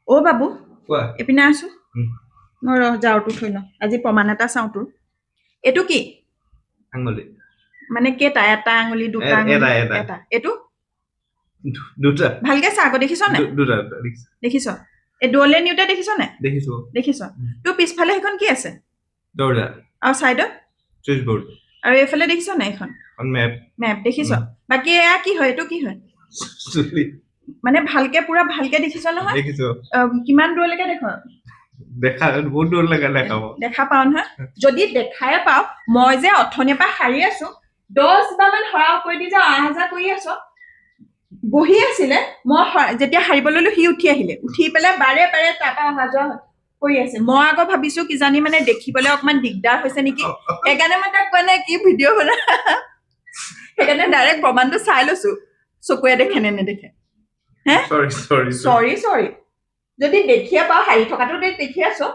অ বাবু কোৱা এপিনে আছো মই যাওঁতো থৈ ন আজি প্ৰমাণ এটা চাওঁ তোৰ এইটো কি আঙুলি মানে কেইটা এটা আঙুলি দুটা আঙুলি এটা এইটো দুটা ভালকে চা আকৌ দেখিছ নে দুটা দেখিছ এই দৌলে নিউতে দেখিছ নে দেখিছ তোৰ পিছফালে সেইখন কি আছে দৌৰা আৰু চাইডত চুইচ বৰ্ড আৰু এইফালে দেখিছ নে এইখন মেপ মেপ দেখিছ বাকি এয়া কি হয় এইটো কি হয় মানে ভালকে পুৰা ভালকে দেখিছ নহয় দেখিছো কিমান দূৰলৈকে দেখ দেখা বহুত দূৰলৈকে দেখাব দেখা পাও নহয় যদি দেখাই পাও মই যে অথনিৰ পৰা হাৰি আছো 10 বাৰ মান হৰাও কৰি দি যে আহা কৰি আছো বহি আছিলে মই যেতিয়া হাৰিব ললো সি উঠি আহিলে উঠি পেলাই বাৰে বাৰে তাৰপা অহা যোৱা কৰি আছে মই আকৌ ভাবিছো কিজানি মানে দেখিবলৈ অকমান দিগদাৰ হৈছে নেকি সেইকাৰণে মই তাক মানে কি ভিডিঅ' বনা সেইকাৰণে ডাইৰেক্ট প্ৰমাণটো চাই লৈছো চকুৱে দেখে নে নেদেখে হে চৰি যদি দেখিয়ে পাও হাৰি থকাটো দেখি আছো